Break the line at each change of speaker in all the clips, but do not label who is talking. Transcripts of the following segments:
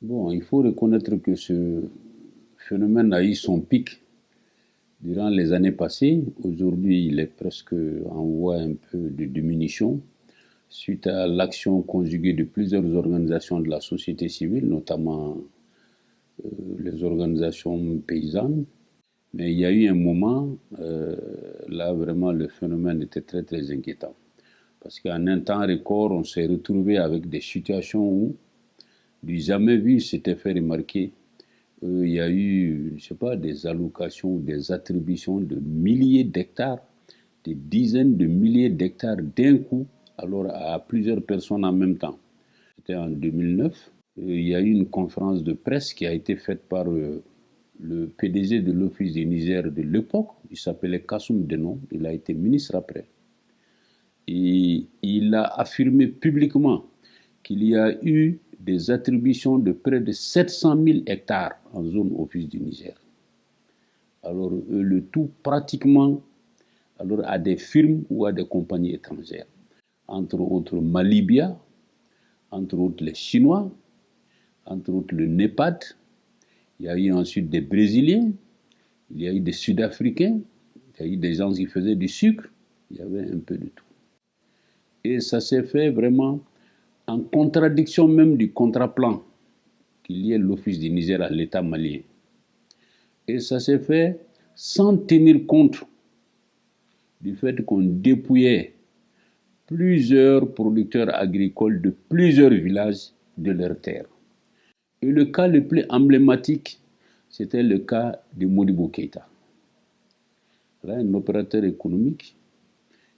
Bon, il faut reconnaître que ce phénomène a eu son pic durant les années passées. Aujourd'hui, il est presque en voie un peu de diminution suite à l'action conjuguée de plusieurs organisations de la société civile, notamment les organisations paysannes. Mais il y a eu un moment, là vraiment le phénomène était très très inquiétant. Parce qu'en un temps record, on s'est retrouvé avec des situations où du jamais vu s'était fait remarquer. Il y a eu, je ne sais pas, des allocations, des attributions de milliers d'hectares, des dizaines de milliers d'hectares d'un coup, alors à plusieurs personnes en même temps. C'était en 2009. Il y a eu une conférence de presse qui a été faite par le PDG de l'Office du Niger de l'époque. Il s'appelait Kassoum Denon. Il a été ministre après. Et il a affirmé publiquement qu'il y a eu des attributions de près de 700 000 hectares en zone office du Niger. Alors, le tout pratiquement alors, à des firmes ou à des compagnies étrangères. Entre autres Malibia, entre autres les Chinois, entre autres le NEPAD. Il y a eu ensuite des Brésiliens, il y a eu des Sud-Africains, il y a eu des gens qui faisaient du sucre, il y avait un peu de tout. Et ça s'est fait vraiment en contradiction même du contrat-plan qui liait l'Office du Niger à l'État malien. Et ça s'est fait sans tenir compte du fait qu'on dépouillait plusieurs producteurs agricoles de plusieurs villages de leurs terres. Et le cas le plus emblématique, c'était le cas de Modibo Keïta. Là, un opérateur économique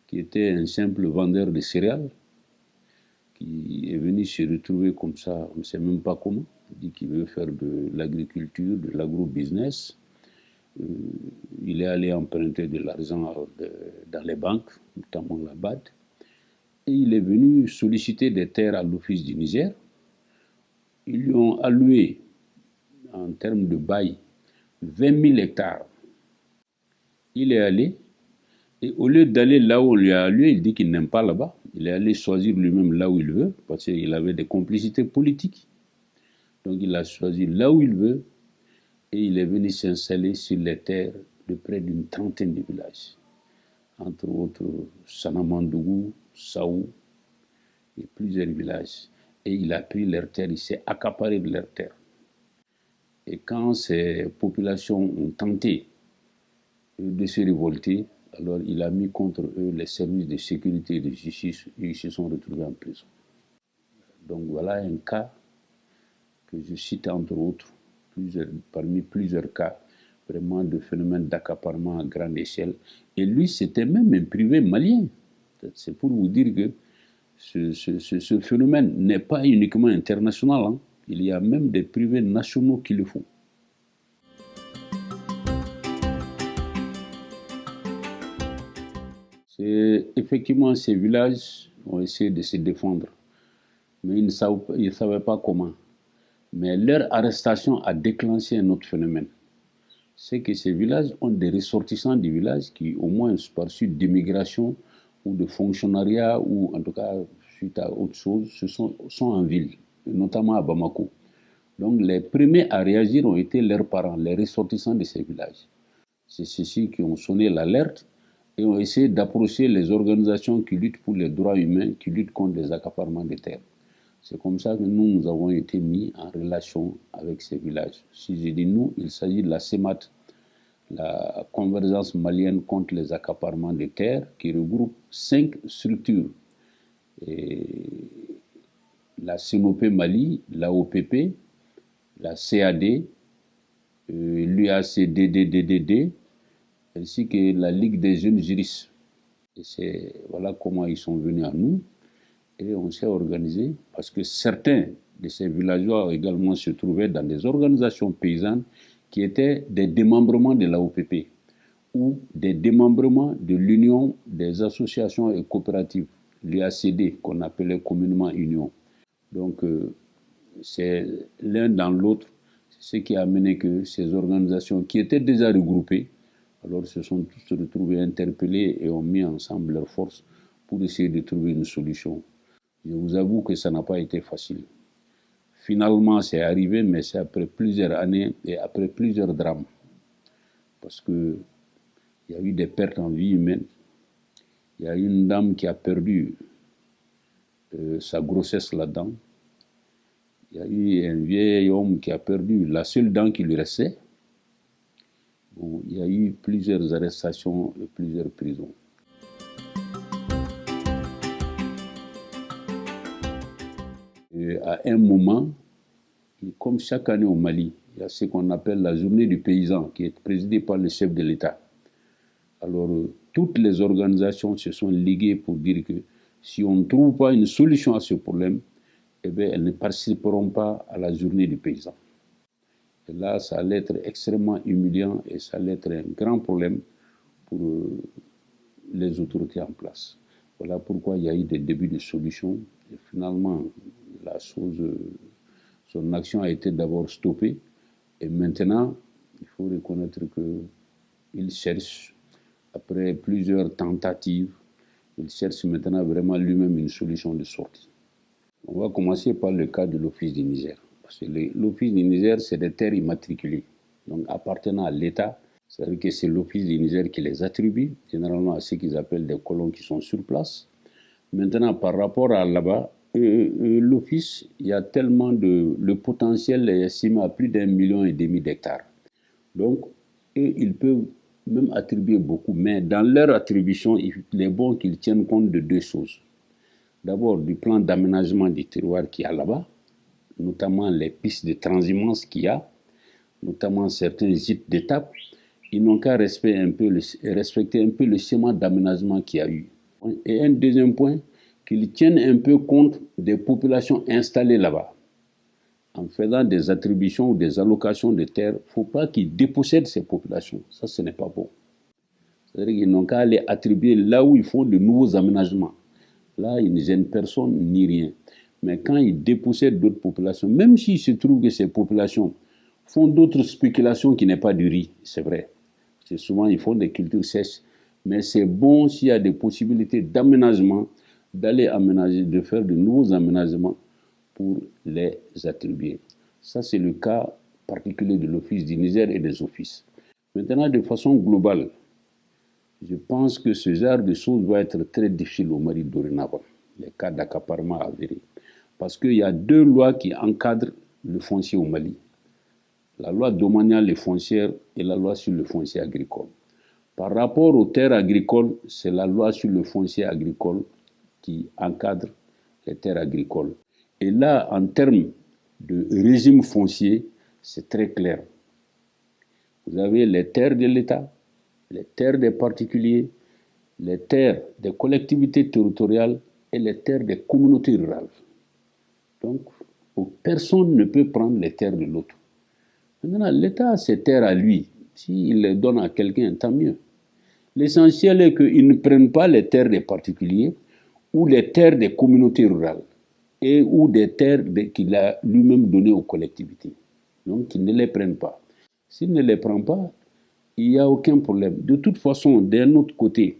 qui était un simple vendeur de céréales, qui est venu se retrouver comme ça, on ne sait même pas comment. Il dit qu'il veut faire de l'agriculture, de l'agro-business. Il est allé emprunter de l'argent dans les banques, notamment la BAD. Et il est venu solliciter des terres à l'Office du Niger. Ils lui ont alloué, en termes de bail, 20 000 hectares. Il est allé, et au lieu d'aller là où on lui a alloué, il dit qu'il n'aime pas là-bas. Il est allé choisir lui-même là où il veut, parce qu'il avait des complicités politiques. Donc il a choisi là où il veut, et il est venu s'installer sur les terres de près d'une trentaine de villages. Entre autres Sanamandougou, Saou et plusieurs villages. Et il a pris leurs terres, il s'est accaparé de leurs terres. Et quand ces populations ont tenté de se révolter, alors il a mis contre eux les services de sécurité et de justice et ils se sont retrouvés en prison. Donc voilà un cas que je cite entre autres, parmi plusieurs cas vraiment de phénomènes d'accaparement à grande échelle. Et lui, c'était même un privé malien. C'est pour vous dire que ce phénomène n'est pas uniquement international. Hein. Il y a même des privés nationaux qui le font. Effectivement, ces villages ont essayé de se défendre, mais ils ne savaient pas comment. Mais leur arrestation a déclenché un autre phénomène. C'est que ces villages ont des ressortissants du village qui, au moins par suite d'immigration ou de fonctionnariat, ou en tout cas suite à autre chose, sont en ville, notamment à Bamako. Donc les premiers à réagir ont été leurs parents, les ressortissants de ces villages. C'est ceux-ci qui ont sonné l'alerte et ont essayé d'approcher les organisations qui luttent pour les droits humains, qui luttent contre les accaparements des terres. C'est comme ça que nous avons été mis en relation avec ces villages. Si je dis nous, il s'agit de la CEMAT, la Convergence malienne contre les accaparements des terres, qui regroupe 5 structures. Et la CNOP Mali, la OPP, la CAD, l'UACDDDD, ainsi que la Ligue des jeunes juristes. Et voilà comment ils sont venus à nous. Et on s'est organisé parce que certains de ces villageois également se trouvaient dans des organisations paysannes qui étaient des démembrements de la OPP ou des démembrements de l'Union des associations et coopératives, l'UACD, qu'on appelait communément Union. Donc, c'est l'un dans l'autre, c'est ce qui a amené que ces organisations qui étaient déjà regroupées, alors se sont tous retrouvés interpellés et ont mis ensemble leurs forces pour essayer de trouver une solution. Je vous avoue que ça n'a pas été facile. Finalement, c'est arrivé, mais c'est après plusieurs années et après plusieurs drames. Parce qu'il y a eu des pertes en vie humaine. Il y a une dame qui a perdu sa grossesse là-dedans. Il y a eu un vieil homme qui a perdu la seule dent qui lui restait. Bon, il y a eu plusieurs arrestations et plusieurs prisons. Et à un moment, comme chaque année au Mali, il y a ce qu'on appelle la journée du paysan qui est présidée par le chef de l'État. Alors, toutes les organisations se sont liguées pour dire que si on ne trouve pas une solution à ce problème, eh bien, elles ne participeront pas à la journée du paysan. Et là, ça allait être extrêmement humiliant et ça allait être un grand problème pour les autorités en place. Voilà pourquoi il y a eu des débuts de solutions. Et finalement, la chose, son action a été d'abord stoppée. Et maintenant, il faut reconnaître qu'il cherche, après plusieurs tentatives, il cherche maintenant vraiment lui-même une solution de sortie. On va commencer par le cas de l'Office du Niger. Parce que l'Office du Niger, c'est des terres immatriculées, donc appartenant à l'État. C'est-à-dire que c'est l'Office du Niger qui les attribue, généralement à ceux qu'ils appellent des colons qui sont sur place. Maintenant, par rapport à là-bas, l'Office, il y a tellement de... Le potentiel est estimé à plus d'1,5 million d'hectares. Donc, ils peuvent même attribuer beaucoup, mais dans leur attribution, il est bon qu'ils tiennent compte de deux choses. D'abord, du plan d'aménagement du terroir qu'il y a là-bas, notamment les pistes de transhumance qu'il y a, notamment certains gîtes d'étape. Ils n'ont qu'à respecter un peu le schéma d'aménagement qu'il y a eu. Et un deuxième point, qu'ils tiennent un peu compte des populations installées là-bas. En faisant des attributions ou des allocations de terres, il ne faut pas qu'ils dépossèdent ces populations. Ça, ce n'est pas bon. C'est-à-dire qu'ils n'ont qu'à aller attribuer là où il faut de nouveaux aménagements. Là, ils ne gênent personne ni rien. Mais quand ils dépossèdent d'autres populations, même s'il se trouve que ces populations font d'autres spéculations qui n'est pas du riz, c'est vrai. C'est souvent, ils font des cultures sèches. Mais c'est bon s'il y a des possibilités d'aménagement, d'aller aménager, de faire de nouveaux aménagements pour les attribuer. Ça, c'est le cas particulier de l'Office du Niger et des offices. Maintenant, de façon globale, je pense que ce genre de choses va être très difficile au Mali dorénavant, les cas d'accaparement avérés. Parce qu'il y a deux lois qui encadrent le foncier au Mali. La loi domaniale et foncière et la loi sur le foncier agricole. Par rapport aux terres agricoles, c'est la loi sur le foncier agricole qui encadre les terres agricoles. Et là, en termes de régime foncier, c'est très clair. Vous avez les terres de l'État, les terres des particuliers, les terres des collectivités territoriales et les terres des communautés rurales. Donc, personne ne peut prendre les terres de l'autre. Maintenant, l'État a ses terres à lui. S'il les donne à quelqu'un, tant mieux. L'essentiel est qu'ils ne prennent pas les terres des particuliers ou les terres des communautés rurales et ou des terres qu'il a lui-même données aux collectivités. Donc, qu'ils ne les prennent pas. S'il ne les prend pas, il n'y a aucun problème. De toute façon, d'un autre côté,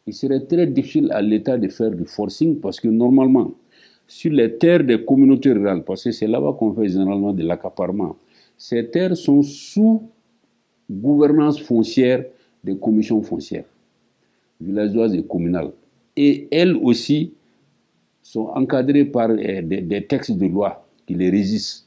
il serait très difficile à l'État de faire du forcing parce que normalement, sur les terres des communautés rurales, parce que c'est là-bas qu'on fait généralement de l'accaparement, ces terres sont sous gouvernance foncière des commissions foncières, villageoises et communales. Et elles aussi sont encadrées par des textes de loi qui les régissent.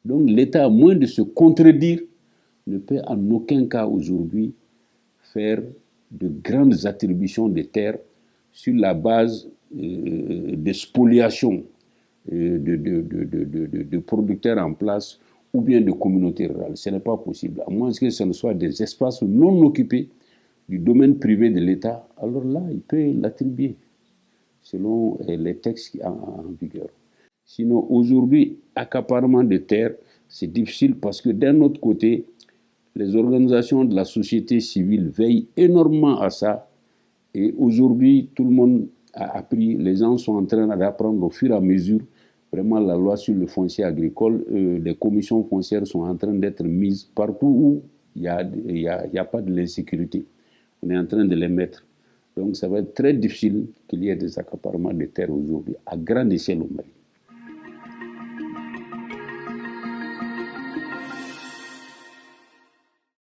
Donc l'État, à moins de se contredire, ne peut en aucun cas aujourd'hui faire de grandes attributions de terres sur la base de spoliation de producteurs en place ou bien de communautés rurales. Ce n'est pas possible. À moins que ce ne soit des espaces non occupés du domaine privé de l'État, alors là, il peut l'attribuer selon les textes en vigueur. Sinon, aujourd'hui, accaparement de terres, c'est difficile parce que d'un autre côté, les organisations de la société civile veillent énormément à ça. Et aujourd'hui, tout le monde a appris, les gens sont en train d'apprendre au fur et à mesure. Vraiment, la loi sur le foncier agricole, les commissions foncières sont en train d'être mises partout où il n'y a pas de l'insécurité. On est en train de les mettre. Donc, ça va être très difficile qu'il y ait des accaparements de terres aujourd'hui, à grande échelle au Mali.